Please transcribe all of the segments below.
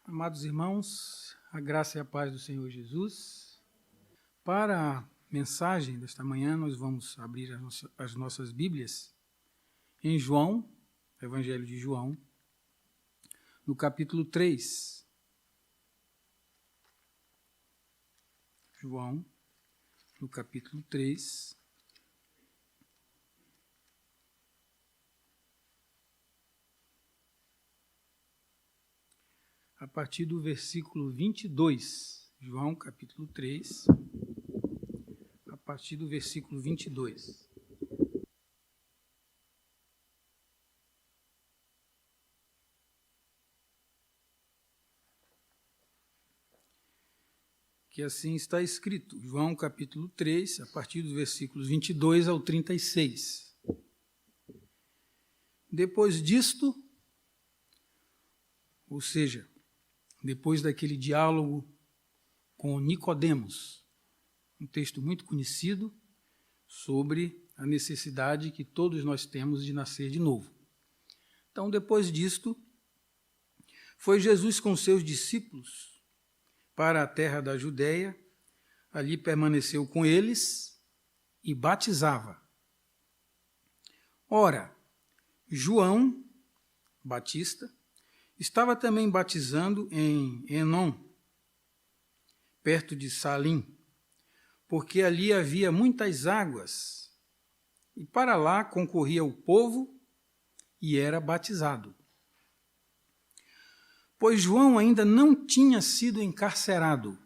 Amados irmãos, a graça e a paz do Senhor Jesus. Para a mensagem desta manhã, nós vamos abrir as nossas Bíblias em João, Evangelho de João, no capítulo 3. João, no capítulo 3. A partir do versículo 22, João capítulo 3, a partir do versículo 22. Que assim está escrito, João capítulo 3, a partir dos versículos 22 ao 36. Depois disto, ou seja, depois daquele diálogo com Nicodemos, um texto muito conhecido sobre a necessidade que todos nós temos de nascer de novo. Então, depois disto, foi Jesus com seus discípulos para a terra da Judéia, ali permaneceu com eles e batizava. Ora, João Batista estava também batizando em Enom, perto de Salim, porque ali havia muitas águas, e para lá concorria o povo e era batizado. Pois João ainda não tinha sido encarcerado.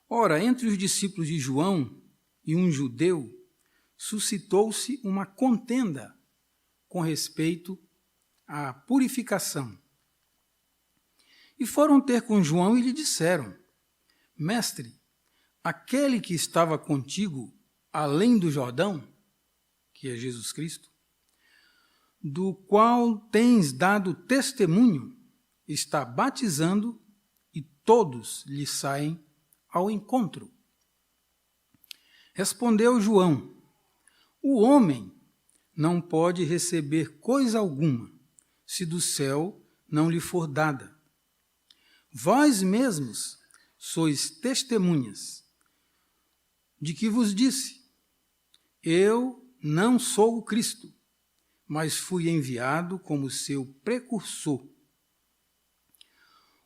Ora, entre os discípulos de João e um judeu, suscitou-se uma contenda com respeito à purificação. E foram ter com João e lhe disseram: Mestre, aquele que estava contigo além do Jordão, que é Jesus Cristo, do qual tens dado testemunho, está batizando e todos lhe saem ao encontro. Respondeu João: o homem não pode receber coisa alguma, se do céu não lhe for dada. Vós mesmos sois testemunhas de que vos disse: eu não sou o Cristo, mas fui enviado como seu precursor.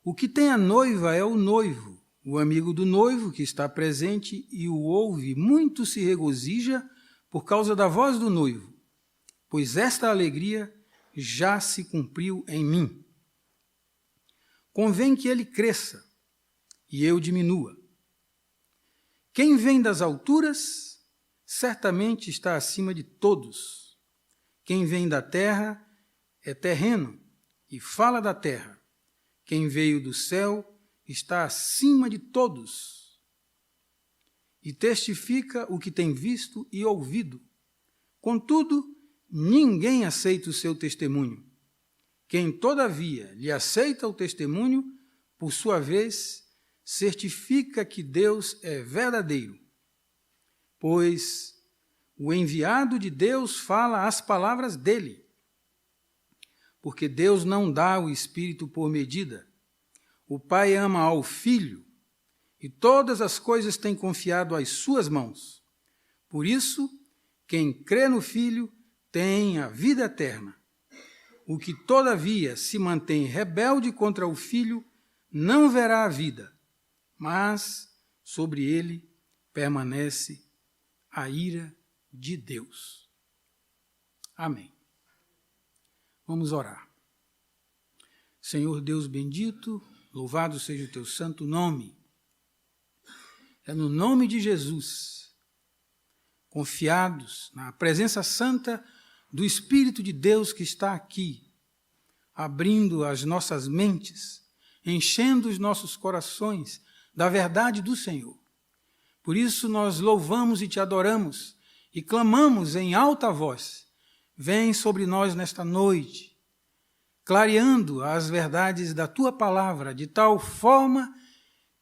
O que tem a noiva é o noivo. O amigo do noivo que está presente e o ouve muito se regozija por causa da voz do noivo, pois esta alegria já se cumpriu em mim. Convém que ele cresça e eu diminua. Quem vem das alturas, certamente está acima de todos. Quem vem da terra é terreno e fala da terra. Quem veio do céu está acima de todos e testifica o que tem visto e ouvido. Contudo, ninguém aceita o seu testemunho. Quem, todavia, lhe aceita o testemunho, por sua vez, certifica que Deus é verdadeiro, pois o enviado de Deus fala as palavras dele. Porque Deus não dá o Espírito por medida. O Pai ama ao Filho, e todas as coisas tem confiado às suas mãos. Por isso, quem crê no Filho tem a vida eterna. O que, todavia, se mantém rebelde contra o Filho, não verá a vida, mas sobre ele permanece a ira de Deus. Amém. Vamos orar. Senhor Deus bendito, louvado seja o teu santo nome. É no nome de Jesus, confiados na presença santa do Espírito de Deus que está aqui, abrindo as nossas mentes, enchendo os nossos corações da verdade do Senhor. Por isso nós louvamos e te adoramos e clamamos em alta voz: vem sobre nós nesta noite, clareando as verdades da tua palavra, de tal forma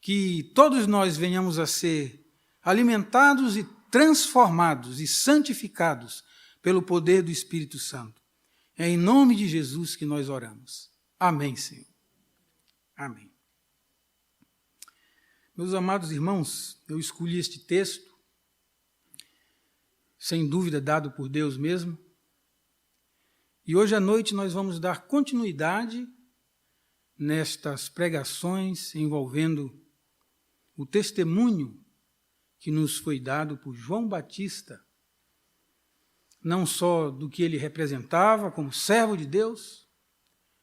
que todos nós venhamos a ser alimentados e transformados e santificados pelo poder do Espírito Santo. É em nome de Jesus que nós oramos. Amém, Senhor. Amém. Meus amados irmãos, eu escolhi este texto, sem dúvida dado por Deus mesmo, e hoje à noite nós vamos dar continuidade nestas pregações envolvendo o testemunho que nos foi dado por João Batista, não só do que ele representava como servo de Deus,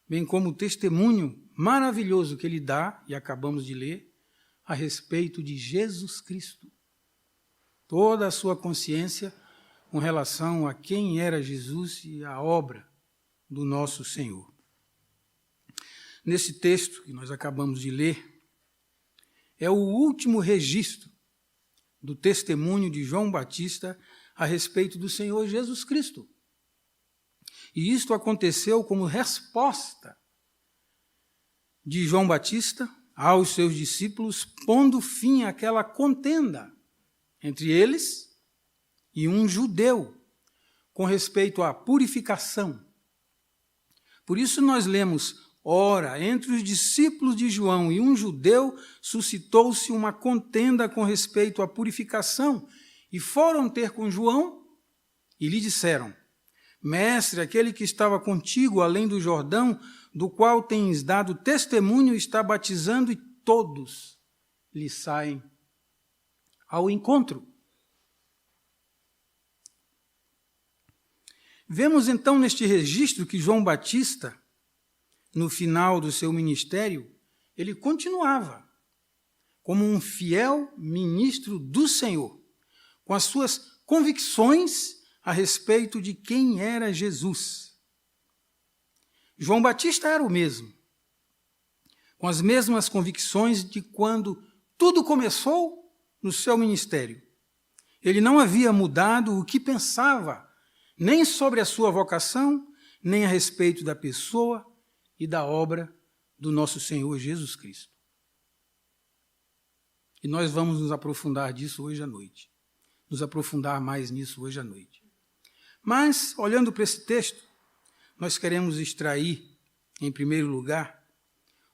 bem como o testemunho maravilhoso que ele dá, e acabamos de ler, a respeito de Jesus Cristo. Toda a sua consciência com relação a quem era Jesus e a obra do nosso Senhor. Nesse texto que nós acabamos de ler, é o último registro do testemunho de João Batista a respeito do Senhor Jesus Cristo. E isto aconteceu como resposta de João Batista aos seus discípulos, pondo fim àquela contenda entre eles e um judeu com respeito à purificação. Por isso nós lemos: ora, entre os discípulos de João e um judeu suscitou-se uma contenda com respeito à purificação, e foram ter com João e lhe disseram: Mestre, aquele que estava contigo além do Jordão, do qual tens dado testemunho, está batizando, e todos lhe saem ao encontro. Vemos então neste registro que João Batista, no final do seu ministério, ele continuava como um fiel ministro do Senhor, com as suas convicções a respeito de quem era Jesus. João Batista era o mesmo, com as mesmas convicções de quando tudo começou no seu ministério. Ele não havia mudado o que pensava, nem sobre a sua vocação, nem a respeito da pessoa e da obra do nosso Senhor Jesus Cristo. E nós vamos nos aprofundar disso hoje à noite. Nos aprofundar mais nisso hoje à noite. Mas, olhando para esse texto, nós queremos extrair, em primeiro lugar,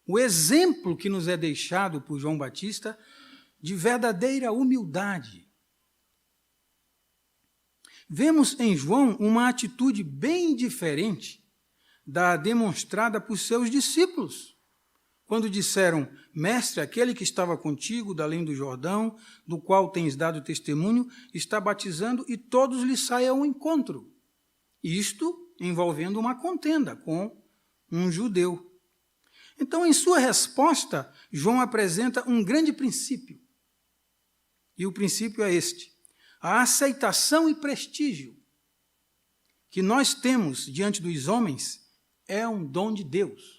o exemplo que nos é deixado por João Batista de verdadeira humildade. Vemos em João uma atitude bem diferente da demonstrada por seus discípulos, quando disseram: Mestre, aquele que estava contigo da além do Jordão, do qual tens dado testemunho, está batizando e todos lhe saem ao encontro. Isto envolvendo uma contenda com um judeu. Então, em sua resposta, João apresenta um grande princípio. E o princípio é este: a aceitação e prestígio que nós temos diante dos homens é um dom de Deus.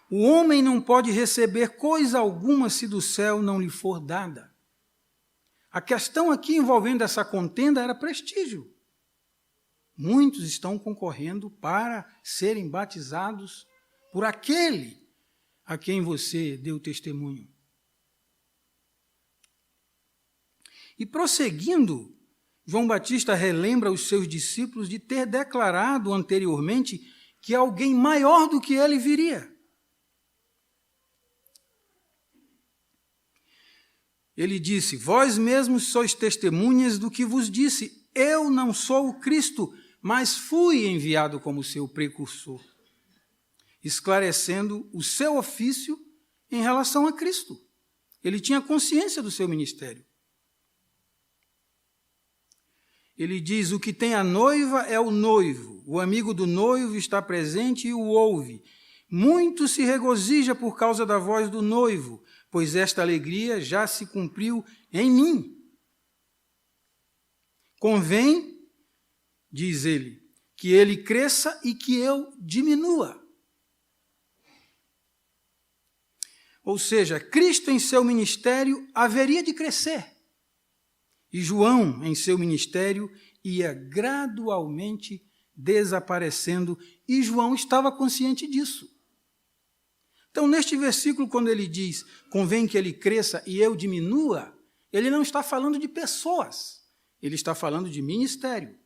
O homem não pode receber coisa alguma se do céu não lhe for dada. A questão aqui envolvendo essa contenda era prestígio. Muitos estão concorrendo para serem batizados por aquele a quem você deu testemunho. E prosseguindo, João Batista relembra os seus discípulos de ter declarado anteriormente que alguém maior do que ele viria. Ele disse: Vós mesmos sois testemunhas do que vos disse. Eu não sou o Cristo, mas fui enviado como seu precursor, esclarecendo o seu ofício em relação a Cristo. Ele tinha consciência do seu ministério. Ele diz: o que tem a noiva é o noivo, o amigo do noivo está presente e o ouve. Muito se regozija por causa da voz do noivo, pois esta alegria já se cumpriu em mim. Convém, diz ele, que ele cresça e que eu diminua. Ou seja, Cristo em seu ministério haveria de crescer. E João, em seu ministério, ia gradualmente desaparecendo, e João estava consciente disso. Então, neste versículo, quando ele diz, convém que ele cresça e eu diminua, ele não está falando de pessoas, Ele está falando de ministério.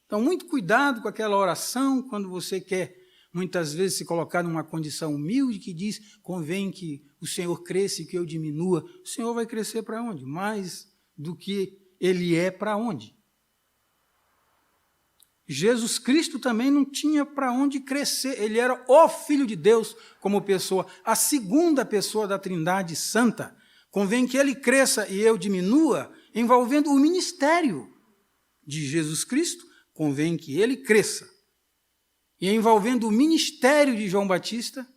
Então, muito cuidado com aquela oração quando você quer, muitas vezes, se colocar numa condição humilde que diz, convém que o Senhor cresça e que eu diminua. O Senhor vai crescer para onde? Mais do que Ele é para onde? Jesus Cristo também não tinha para onde crescer. Ele era o Filho de Deus como pessoa, a segunda pessoa da Trindade Santa. Convém que Ele cresça e eu diminua, envolvendo o ministério de Jesus Cristo, convém que Ele cresça. E envolvendo o ministério de João Batista,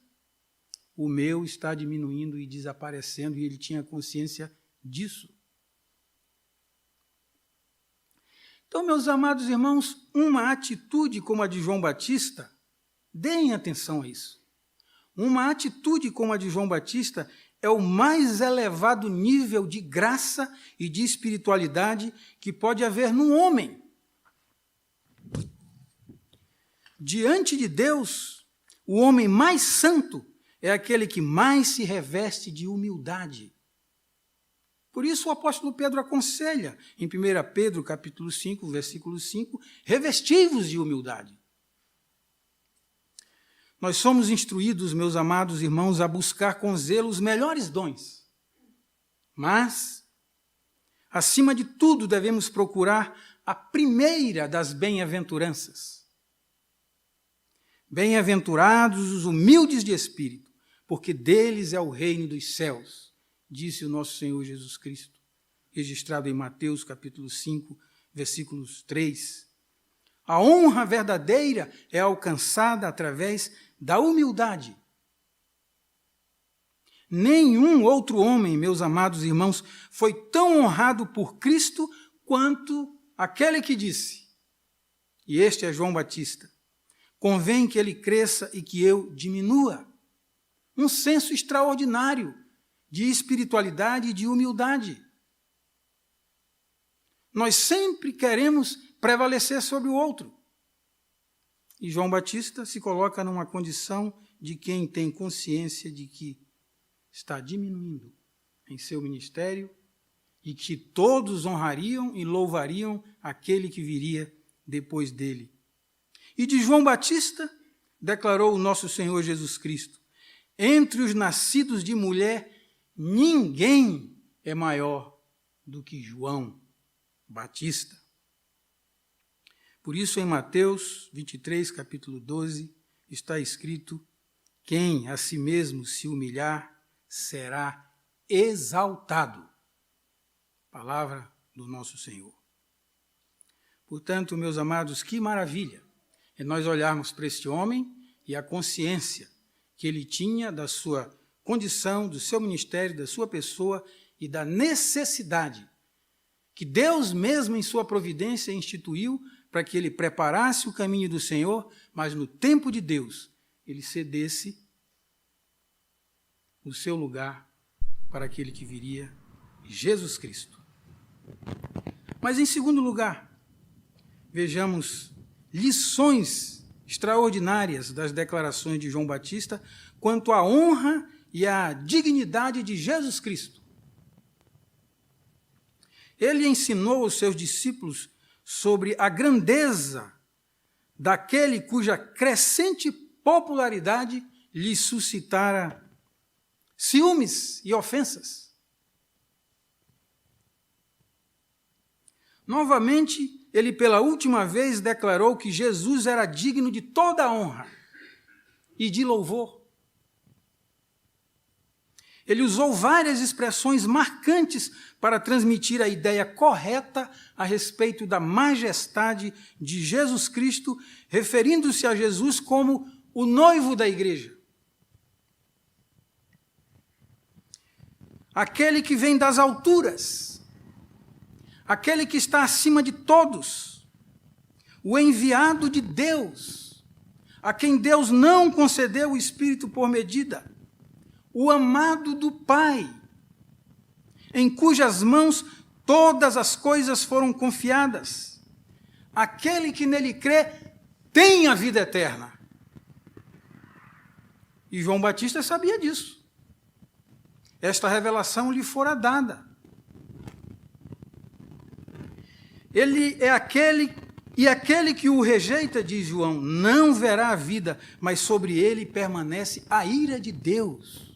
o meu está diminuindo e desaparecendo, e ele tinha consciência disso. Então, meus amados irmãos, uma atitude como a de João Batista, deem atenção a isso. Uma atitude como a de João Batista é o mais elevado nível de graça e de espiritualidade que pode haver num homem. Diante de Deus, o homem mais santo é aquele que mais se reveste de humildade. Por isso o apóstolo Pedro aconselha, em 1 Pedro, capítulo 5, versículo 5, revestivos de humildade. Nós somos instruídos, meus amados irmãos, a buscar com zelo os melhores dons. Mas, acima de tudo, devemos procurar a primeira das bem-aventuranças. Bem-aventurados os humildes de espírito, porque deles é o reino dos céus, disse o nosso Senhor Jesus Cristo, registrado em Mateus, capítulo 5, versículos 3. A honra verdadeira é alcançada através da humildade. Nenhum outro homem, meus amados irmãos, foi tão honrado por Cristo quanto aquele que disse, e este é João Batista, convém que ele cresça e que eu diminua. Um senso extraordinário de espiritualidade e de humildade. Nós sempre queremos prevalecer sobre o outro. E João Batista se coloca numa condição de quem tem consciência de que está diminuindo em seu ministério e que todos honrariam e louvariam aquele que viria depois dele. E de João Batista, declarou o nosso Senhor Jesus Cristo, entre os nascidos de mulher, ninguém é maior do que João Batista. Por isso, em Mateus 23, capítulo 12, está escrito, quem a si mesmo se humilhar será exaltado. Palavra do nosso Senhor. Portanto, meus amados, que maravilha é nós olharmos para este homem e a consciência que ele tinha da sua condição, do seu ministério, da sua pessoa e da necessidade que Deus mesmo em sua providência instituiu para que ele preparasse o caminho do Senhor, mas no tempo de Deus ele cedesse o seu lugar para aquele que viria, Jesus Cristo. Mas em segundo lugar, vejamos lições extraordinárias das declarações de João Batista quanto à honra e à dignidade de Jesus Cristo. Ele ensinou aos seus discípulos sobre a grandeza daquele cuja crescente popularidade lhe suscitara ciúmes e ofensas. Novamente, ele pela última vez declarou que Jesus era digno de toda a honra e de louvor. Ele usou várias expressões marcantes para transmitir a ideia correta a respeito da majestade de Jesus Cristo, referindo-se a Jesus como o noivo da igreja. Aquele que vem das alturas, aquele que está acima de todos, o enviado de Deus, a quem Deus não concedeu o Espírito por medida, o amado do Pai, em cujas mãos todas as coisas foram confiadas. Aquele que nele crê tem a vida eterna. E João Batista sabia disso. Esta revelação lhe fora dada. Ele é aquele, e aquele que o rejeita, diz João, não verá a vida, mas sobre ele permanece a ira de Deus.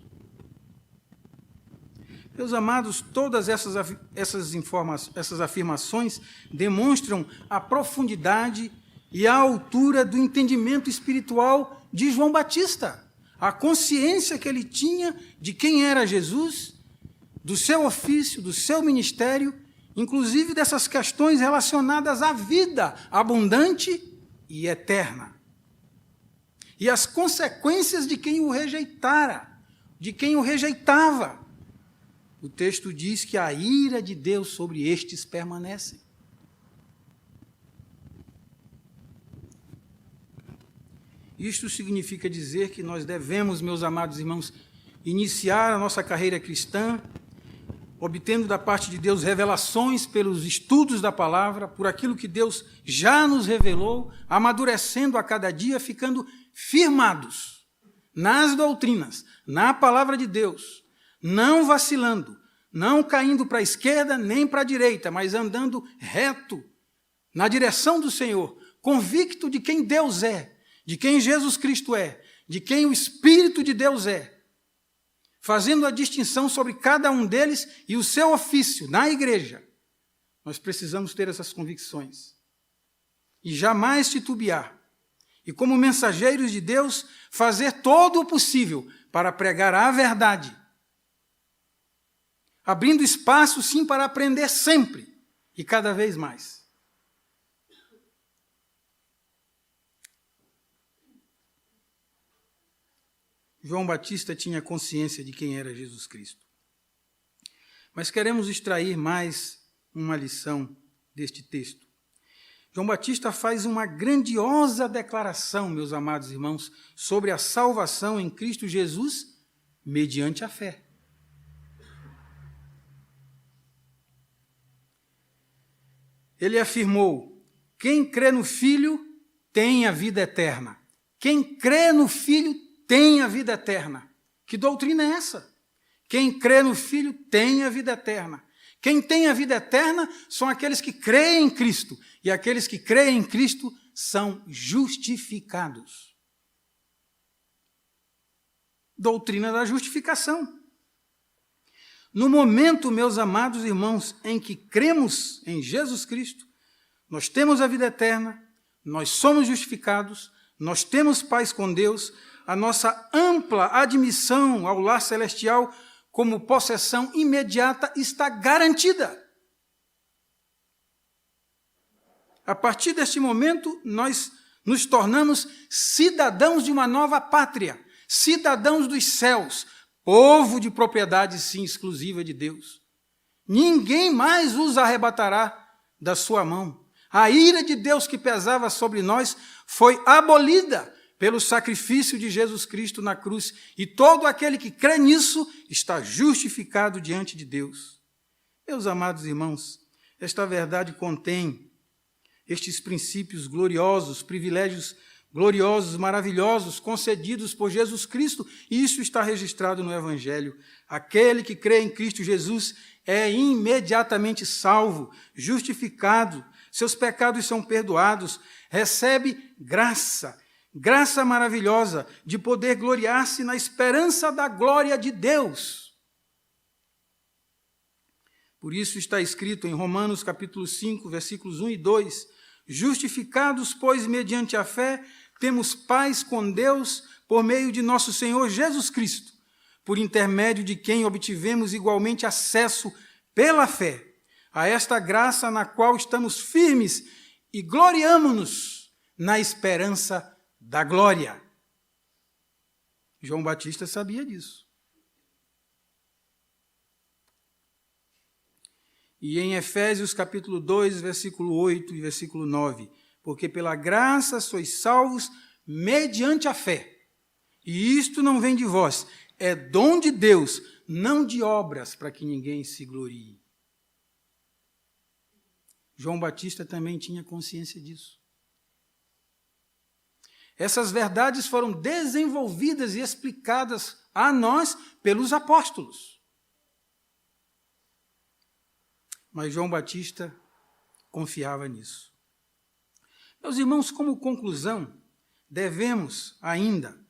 Meus amados, todas essas afirmações demonstram a profundidade e a altura do entendimento espiritual de João Batista. A consciência que ele tinha de quem era Jesus, do seu ofício, do seu ministério, inclusive dessas questões relacionadas à vida abundante e eterna. E as consequências de quem o rejeitara, de quem o rejeitava. O texto diz que a ira de Deus sobre estes permanece. Isto significa dizer que nós devemos, meus amados irmãos, iniciar a nossa carreira cristã, obtendo da parte de Deus revelações pelos estudos da palavra, por aquilo que Deus já nos revelou, amadurecendo a cada dia, ficando firmados nas doutrinas, na palavra de Deus, não vacilando, não caindo para a esquerda nem para a direita, mas andando reto na direção do Senhor, convicto de quem Deus é, de quem Jesus Cristo é, de quem o Espírito de Deus é, fazendo a distinção sobre cada um deles e o seu ofício na igreja. Nós precisamos ter essas convicções e jamais titubear. E como mensageiros de Deus, fazer todo o possível para pregar a verdade, abrindo espaço, sim, para aprender sempre e cada vez mais. João Batista tinha consciência de quem era Jesus Cristo. Mas queremos extrair mais uma lição deste texto. João Batista faz uma grandiosa declaração, meus amados irmãos, sobre a salvação em Cristo Jesus mediante a fé. Ele afirmou: quem crê no Filho tem a vida eterna. Quem crê no Filho tem a vida eterna. Que doutrina é essa? Quem crê no Filho tem a vida eterna. Quem tem a vida eterna são aqueles que creem em Cristo. E aqueles que creem em Cristo são justificados. Doutrina da justificação. No momento, meus amados irmãos, em que cremos em Jesus Cristo, nós temos a vida eterna, nós somos justificados, nós temos paz com Deus, a nossa ampla admissão ao lar celestial como possessão imediata está garantida. A partir deste momento, nós nos tornamos cidadãos de uma nova pátria, cidadãos dos céus, povo de propriedade, sim, exclusiva de Deus. Ninguém mais os arrebatará da sua mão. A ira de Deus que pesava sobre nós foi abolida pelo sacrifício de Jesus Cristo na cruz, e todo aquele que crê nisso está justificado diante de Deus. Meus amados irmãos, esta verdade contém estes princípios gloriosos, privilégios gloriosos, maravilhosos, concedidos por Jesus Cristo, e isso está registrado no Evangelho. Aquele que crê em Cristo Jesus é imediatamente salvo, justificado, seus pecados são perdoados, recebe graça, graça maravilhosa de poder gloriar-se na esperança da glória de Deus. Por isso está escrito em Romanos capítulo 5, versículos 1 e 2, justificados, pois, mediante a fé, temos paz com Deus por meio de nosso Senhor Jesus Cristo, por intermédio de quem obtivemos igualmente acesso pela fé a esta graça na qual estamos firmes e gloriamo-nos na esperança da glória. João Batista sabia disso. E em Efésios capítulo 2, versículo 8 e versículo 9, porque pela graça sois salvos mediante a fé. E isto não vem de vós, é dom de Deus, não de obras, para que ninguém se glorie. João Batista também tinha consciência disso. Essas verdades foram desenvolvidas e explicadas a nós pelos apóstolos. Mas João Batista confiava nisso. Meus irmãos, como conclusão, devemos ainda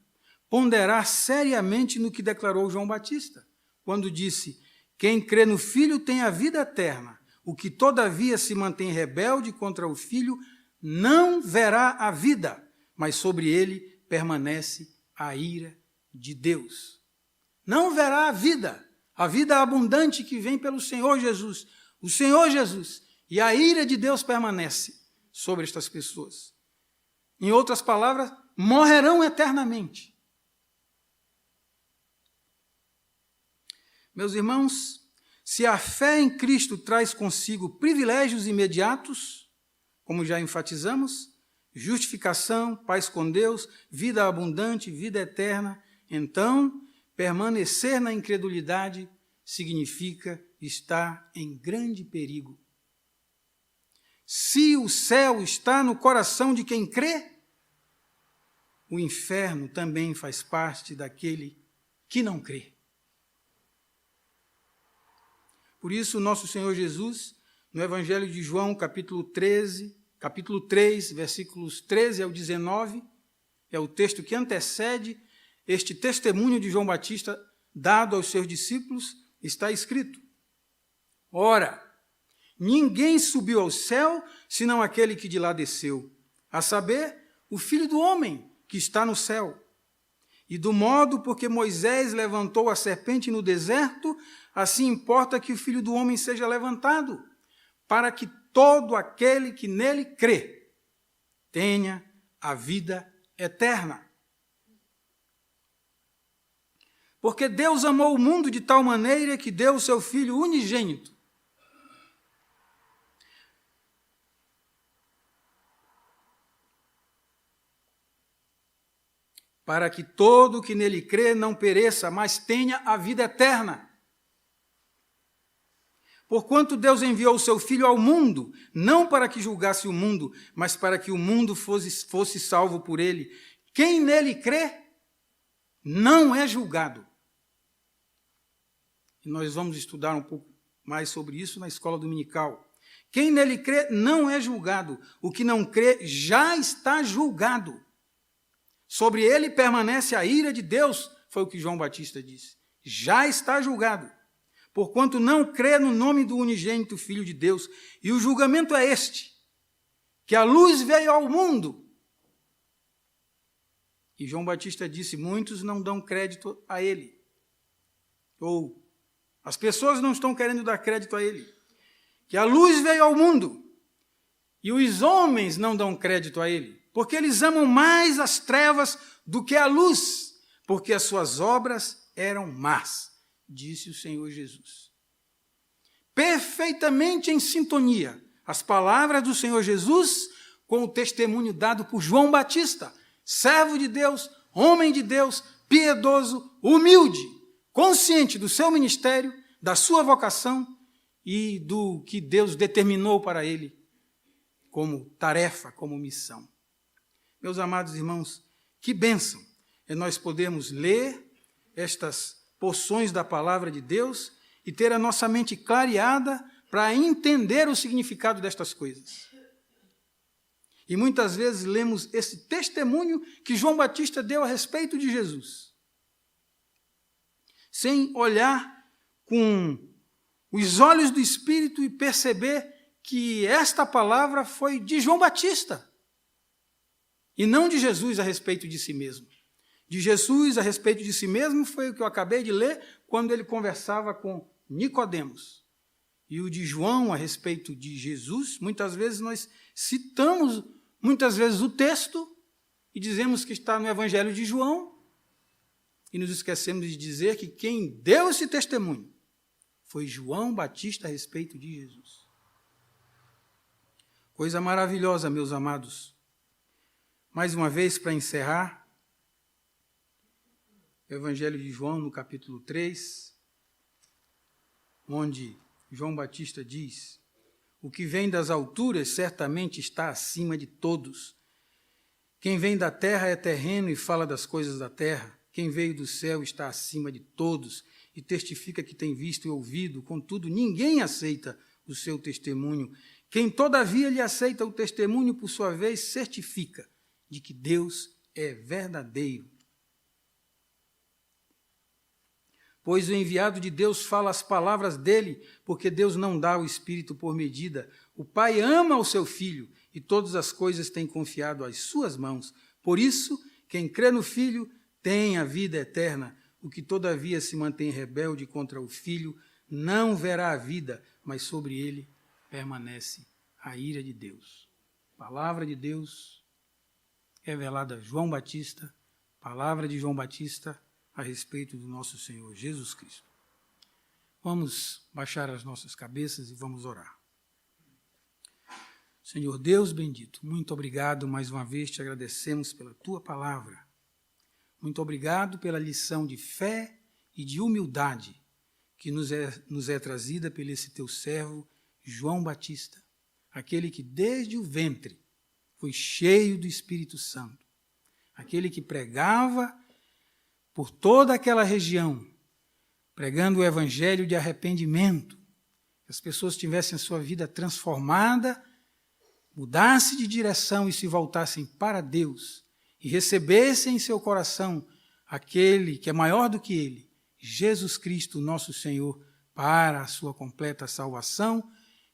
ponderar seriamente no que declarou João Batista, quando disse: quem crê no Filho tem a vida eterna, o que todavia se mantém rebelde contra o Filho não verá a vida, mas sobre ele permanece a ira de Deus. Não verá a vida abundante que vem pelo Senhor Jesus, o Senhor Jesus, e a ira de Deus permanece sobre estas pessoas. Em outras palavras, morrerão eternamente. Meus irmãos, se a fé em Cristo traz consigo privilégios imediatos, como já enfatizamos, justificação, paz com Deus, vida abundante, vida eterna, então permanecer na incredulidade significa estar em grande perigo. Se o céu está no coração de quem crê, o inferno também faz parte daquele que não crê. Por isso, nosso Senhor Jesus, no Evangelho de João, capítulo 3, versículos 13 ao 19, é o texto que antecede este testemunho de João Batista dado aos seus discípulos, está escrito: ora, ninguém subiu ao céu, senão aquele que de lá desceu, a saber, o Filho do Homem, que está no céu. E do modo porque Moisés levantou a serpente no deserto, assim importa que o Filho do Homem seja levantado, para que todo aquele que nele crê tenha a vida eterna. Porque Deus amou o mundo de tal maneira que deu o seu Filho unigênito, para que todo que nele crê não pereça, mas tenha a vida eterna. Porquanto Deus enviou o seu Filho ao mundo, não para que julgasse o mundo, mas para que o mundo fosse salvo por ele. Quem nele crê não é julgado. E nós vamos estudar um pouco mais sobre isso na escola dominical. Quem nele crê não é julgado. O que não crê já está julgado. Sobre ele permanece a ira de Deus, foi o que João Batista disse. Já está julgado, porquanto não crê no nome do unigênito Filho de Deus. E o julgamento é este, que a luz veio ao mundo. E João Batista disse, muitos não dão crédito a ele. Ou, as pessoas não estão querendo dar crédito a ele. Que a luz veio ao mundo, e os homens não dão crédito a ele. Porque eles amam mais as trevas do que a luz, porque as suas obras eram más, disse o Senhor Jesus. Perfeitamente em sintonia, as palavras do Senhor Jesus com o testemunho dado por João Batista, servo de Deus, homem de Deus, piedoso, humilde, consciente do seu ministério, da sua vocação e do que Deus determinou para ele como tarefa, como missão. Meus amados irmãos, que bênção é nós podermos ler estas porções da palavra de Deus e ter a nossa mente clareada para entender o significado destas coisas. E muitas vezes lemos esse testemunho que João Batista deu a respeito de Jesus, sem olhar com os olhos do Espírito e perceber que esta palavra foi de João Batista, e não de Jesus a respeito de si mesmo. De Jesus a respeito de si mesmo foi o que eu acabei de ler quando ele conversava com Nicodemos. E o de João a respeito de Jesus, muitas vezes nós citamos o texto e dizemos que está no Evangelho de João e nos esquecemos de dizer que quem deu esse testemunho foi João Batista a respeito de Jesus. Coisa maravilhosa, meus amados. Mais uma vez, para encerrar, o Evangelho de João, no capítulo 3, onde João Batista diz, o que vem das alturas certamente está acima de todos. Quem vem da terra é terreno e fala das coisas da terra. Quem veio do céu está acima de todos e testifica que tem visto e ouvido. Contudo, ninguém aceita o seu testemunho. Quem, todavia, lhe aceita o testemunho, por sua vez, certifica de que Deus é verdadeiro. Pois o enviado de Deus fala as palavras dele, porque Deus não dá o Espírito por medida. O Pai ama o seu Filho, e todas as coisas tem confiado às suas mãos. Por isso, quem crê no Filho tem a vida eterna. O que, todavia, se mantém rebelde contra o Filho, não verá a vida, mas sobre ele permanece a ira de Deus. Palavra de Deus revelada a João Batista, palavra de João Batista a respeito do nosso Senhor Jesus Cristo. Vamos baixar as nossas cabeças e vamos orar. Senhor Deus bendito, muito obrigado mais uma vez, te agradecemos pela tua palavra. Muito obrigado pela lição de fé e de humildade que nos é trazida por esse teu servo, João Batista, aquele que desde o ventre foi cheio do Espírito Santo, aquele que pregava por toda aquela região, pregando o evangelho de arrependimento, que as pessoas tivessem a sua vida transformada, mudassem de direção e se voltassem para Deus, e recebessem em seu coração aquele que é maior do que ele, Jesus Cristo, nosso Senhor, para a sua completa salvação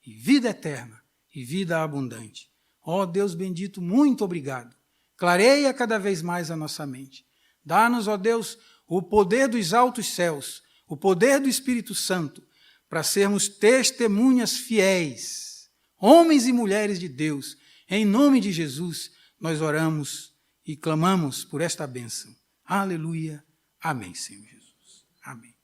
e vida eterna e vida abundante. Ó Deus bendito, muito obrigado. Clareia cada vez mais a nossa mente. Dá-nos, ó Deus, o poder dos altos céus, o poder do Espírito Santo, para sermos testemunhas fiéis, homens e mulheres de Deus. Em nome de Jesus, nós oramos e clamamos por esta bênção. Aleluia. Amém, Senhor Jesus. Amém.